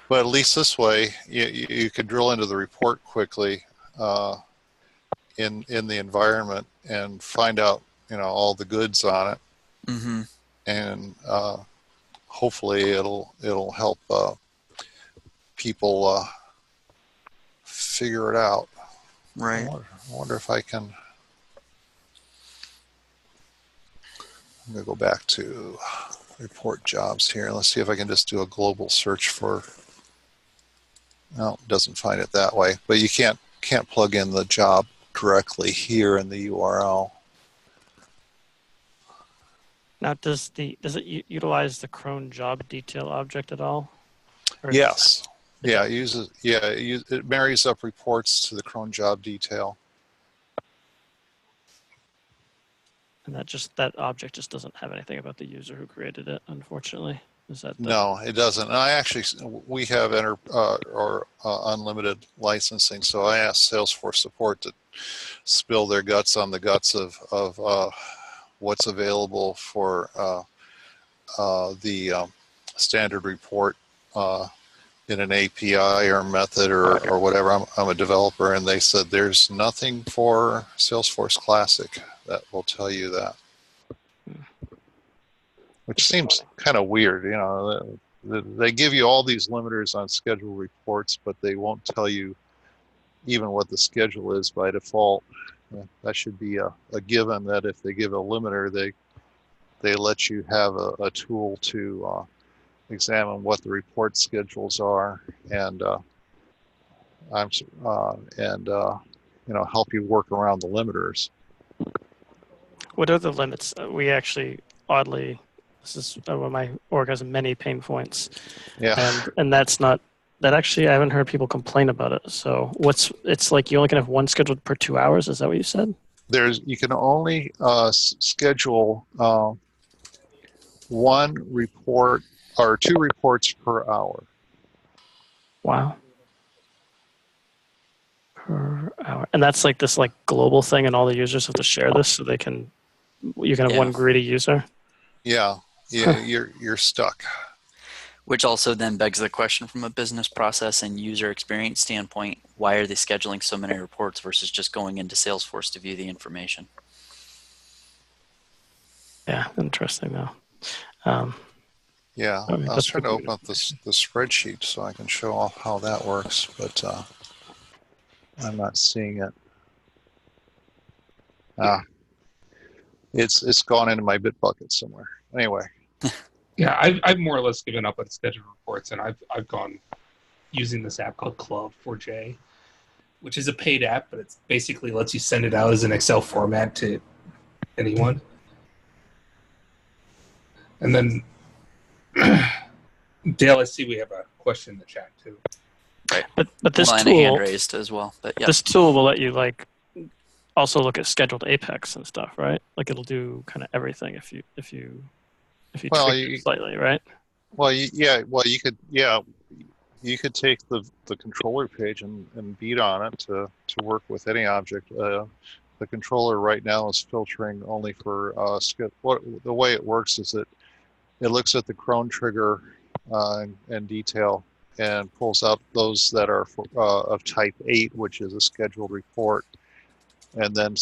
but at least this way, you could drill into the report quickly in the environment and find out, all the goods on it, and hopefully it'll help people figure it out. Right. I wonder if I can. I'm going to go back to report jobs here. Let's see if I can just do a global search for. No, it doesn't find it that way. But you can't plug in the job directly here in the URL. Now, does it utilize the cron job detail object at all? Yes. Yeah, it marries up reports to the cron job detail. And that object just doesn't have anything about the user who created it, unfortunately. Is that No, it doesn't. And we have unlimited licensing, so I asked Salesforce support to spill their guts on the guts of what's available for the standard report in an API or method or whatever. I'm a developer, and they said there's nothing for Salesforce Classic that will tell you that, which seems kind of weird. They give you all these limiters on schedule reports, but they won't tell you even what the schedule is by default. That should be a given, that if they give a limiter, they let you have a tool to examine what the report schedules are and help you work around the limiters. What are the limits? We actually, oddly, this is my org has many pain points. Yeah. And that's not, that actually, I haven't heard people complain about it. So it's like you only can have one scheduled per 2 hours. Is that what you said? You can only schedule one report or 2 reports per hour. Wow. Per hour. And that's like this global thing, and all the users have to share this so you can have one greedy user? Yeah. You're stuck. Which also then begs the question from a business process and user experience standpoint, why are they scheduling so many reports versus just going into Salesforce to view the information? Yeah, interesting though. Yeah, I was trying to open up the spreadsheet so I can show off how that works, but I'm not seeing it. It's gone into my Bitbucket somewhere. Anyway. Yeah, I've more or less given up on scheduled reports, and I've gone using this app called Cloud4j, which is a paid app, but it basically lets you send it out as an Excel format to anyone. And then, Dale, I see we have a question in the chat too. Right. But this and tool, a hand raised as well. But yeah. This tool will let you also look at scheduled Apex and stuff, right? Like it'll do kind of everything if you tweak it slightly, right? Well, you could take the controller page and beat on it to work with any object. The controller right now is filtering only for the way it works is it looks at the cron trigger and detail and pulls out those that are of type 8, which is a scheduled report, and then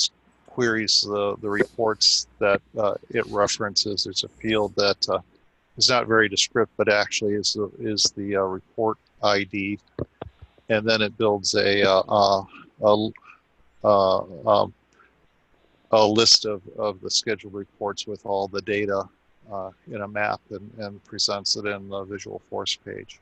queries the reports that it references. There's a field that is not very descriptive, but actually is the report ID, and then it builds a list of the scheduled reports with all the data in a map and presents it in the Visualforce page.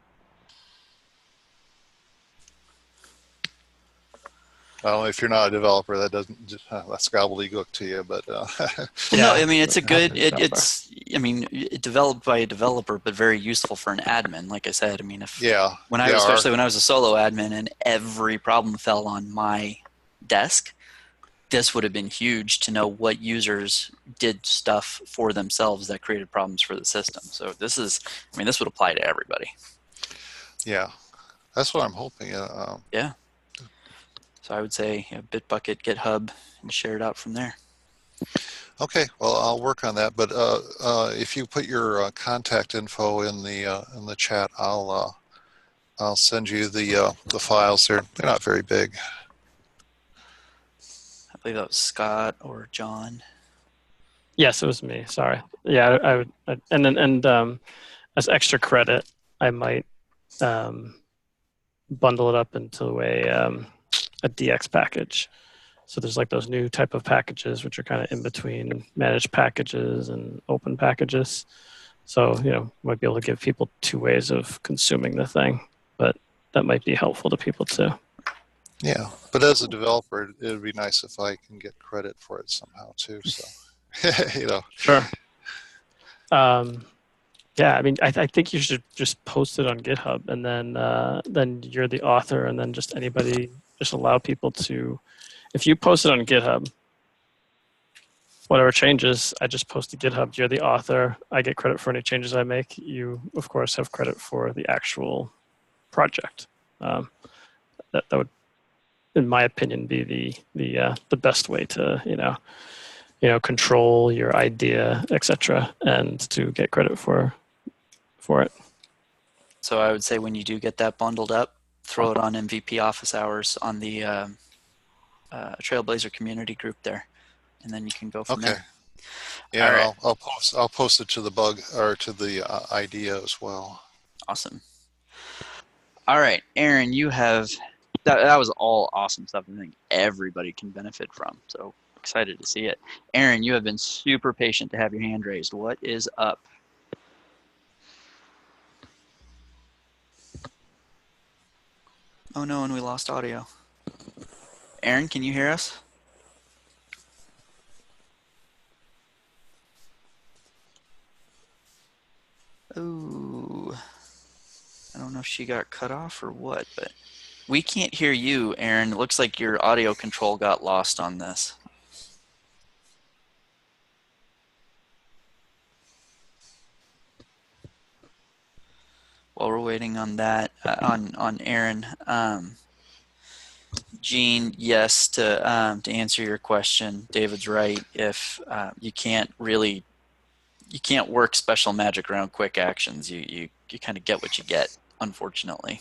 If you're not a developer, that doesn't that's gobbledygook to you, but No, I mean it's a good. It's I mean, developed by a developer, but very useful for an admin. Like I said, I mean, especially when I was a solo admin and every problem fell on my desk, this would have been huge to know what users did stuff for themselves that created problems for the system. So this would apply to everybody. Yeah, that's what I'm hoping. Yeah. So I would say Bitbucket, GitHub, and share it out from there. Okay, well, I'll work on that. But if you put your contact info in the chat, I'll send you the files. They're not very big. I believe that was Scott or John. Yes, it was me. Sorry. Yeah, I would, and as extra credit, I might bundle it up into a DX package. So there's like those new type of packages, which are kind of in between managed packages and open packages. So, might be able to give people two ways of consuming the thing, but that might be helpful to people too. Yeah, but as a developer, it would be nice if I can get credit for it somehow too. So, Sure. Yeah, I mean, I think you should just post it on GitHub, and then you're the author, and then just anybody, just allow people to. If you post it on GitHub, whatever changes, I just post to GitHub. You're the author. I get credit for any changes I make. You, of course, have credit for the actual project. That would, in my opinion, be the best way to control your idea, etc., and to get credit for it. So I would say when you do get that bundled up, throw it on MVP office hours on the Trailblazer community group there, and then you can go from there. Yeah, right. I'll post it to the bug or to the idea as well. Awesome. All right, Aaron, you have that was all awesome stuff. I think everybody can benefit from. So excited to see it. Aaron, you have been super patient to have your hand raised. What is up? Oh no, and we lost audio. Aaron, can you hear us? Oh, I don't know if she got cut off or what, but we can't hear you, Aaron. It looks like your audio control got lost on this. While we're waiting on that, on Aaron, Gene, yes, to answer your question, David's right. If you can't work special magic around quick actions. You kind of get what you get, unfortunately.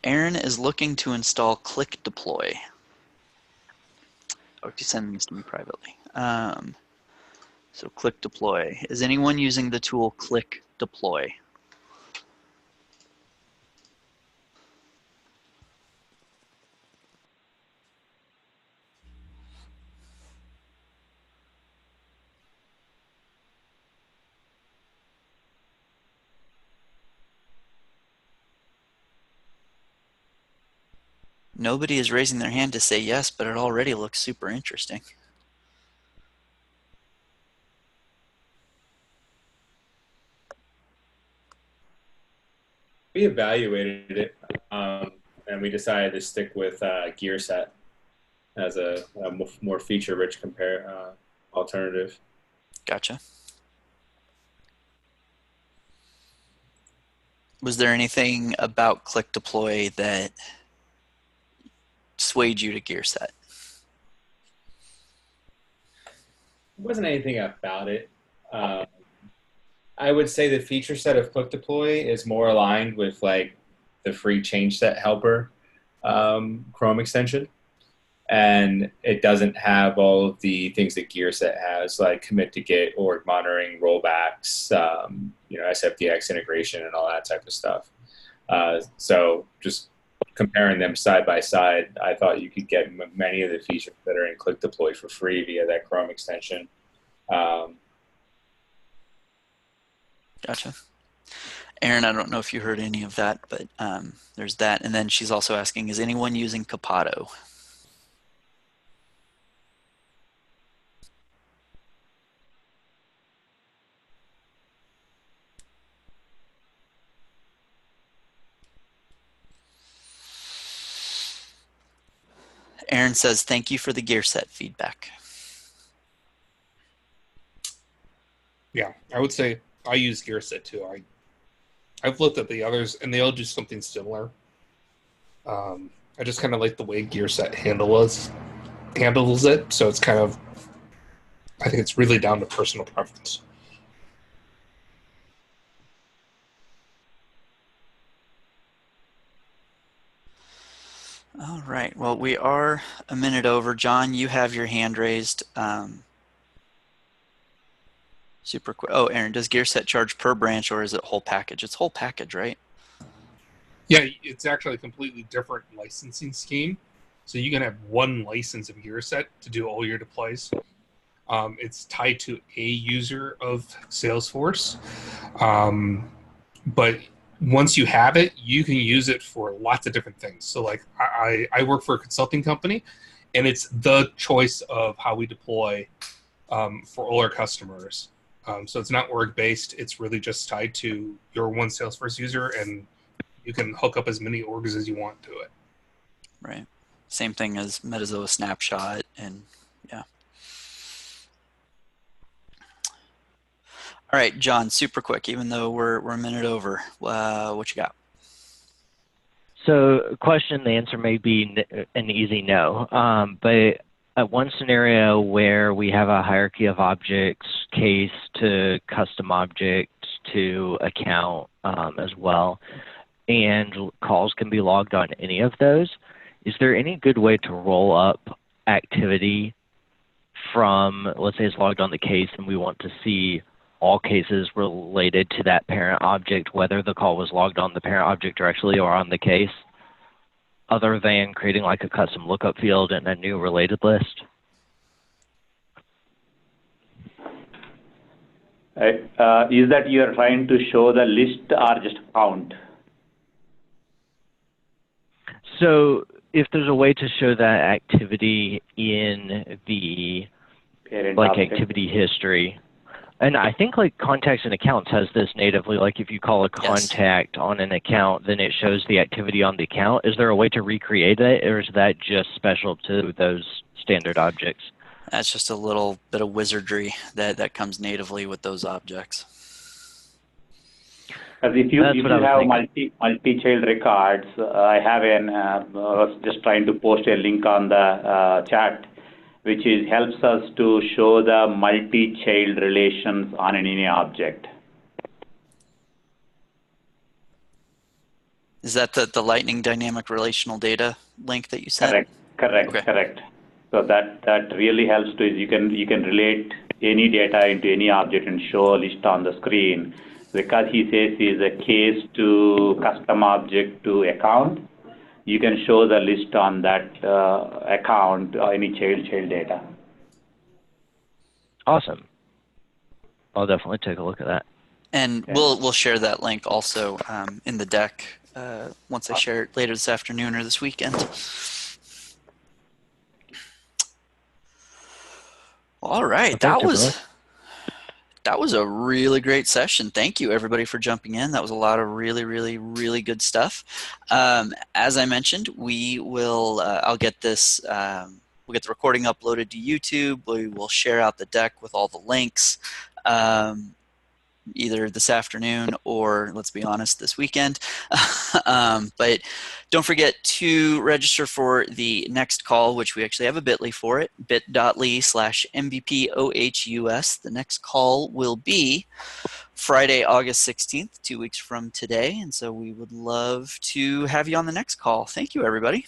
Aaron is looking to install Click Deploy. Oh, he's sending this to me privately. So Click Deploy. Is anyone using the tool Click Deploy? Nobody is raising their hand to say yes, but it already looks super interesting. We evaluated it, and we decided to stick with GearSet as a more feature-rich alternative. Gotcha. Was there anything about Click Deploy that swayed you to GearSet? There wasn't anything about it. I would say the feature set of Click Deploy is more aligned with like the free change set helper Chrome extension. And it doesn't have all of the things that GearSet has, like commit to Git, org monitoring, rollbacks, SFDX integration, and all that type of stuff. So just comparing them side by side, I thought you could get many of the features that are in Click Deploy for free via that Chrome extension. Gotcha. Aaron, I don't know if you heard any of that, but there's that. And then she's also asking, is anyone using Kapato? Aaron says, thank you for the gear set feedback. Yeah, I would say I use gear set too. I've looked at the others, and they all do something similar. I just kind of like the way gear set handles it, so it's kind of, I think it's really down to personal preference. All right, well, we are a minute over. John, you have your hand raised. Super quick. Oh, Aaron, does gear set charge per branch, or is it whole package? It's whole package, right? Yeah, it's actually a completely different licensing scheme. So you can have one license of gear set to do all your deploys. It's tied to a user of Salesforce. But once you have it, you can use it for lots of different things. So like I work for a consulting company, and it's the choice of how we deploy for all our customers. So it's not org-based. It's really just tied to your one Salesforce user, and you can hook up as many orgs as you want to it. Right. Same thing as Metazoa Snapshot, and yeah. All right, John, super quick, even though we're a minute over. What you got? So, question, the answer may be an easy no, but at one scenario where we have a hierarchy of objects, case to custom object to account as well, and calls can be logged on any of those, is there any good way to roll up activity from, let's say it's logged on the case and we want to see all cases related to that parent object, whether the call was logged on the parent object directly or on the case, other than creating like a custom lookup field and a new related list? Is that you are trying to show the list or just count? So if there's a way to show that activity in the Parent like object. activity history, and I think like contacts and accounts has this natively, like if you call a contact on an account, then it shows the activity on the account. Is there a way to recreate it, or is that just special to those standard objects? That's just a little bit of wizardry that comes natively with those objects. Because if you have multi-child records, I have I was just trying to post a link on the chat, which helps us to show the multi-child relations on any object. Is that the Lightning Dynamic Relational Data link that you sent? Correct. So that really helps to, you can relate any data into any object and show a list on the screen. Because he says is a case to custom object to account, you can show the list on that account or any child data. Awesome. I'll definitely take a look at that. And we'll share that link also in the deck once I share it later this afternoon or this weekend. All right, that was a really great session. Thank you, everybody, for jumping in. That was a lot of really, really, really good stuff. As I mentioned, we will. I'll get this. We'll get the recording uploaded to YouTube. We will share out the deck with all the links, either this afternoon or, let's be honest, this weekend. But don't forget to register for the next call, which we actually have a bit.ly for it, bit.ly/MVPOHUS. The next call will be Friday, August 16th, 2 weeks from today. And so we would love to have you on the next call. Thank you, everybody.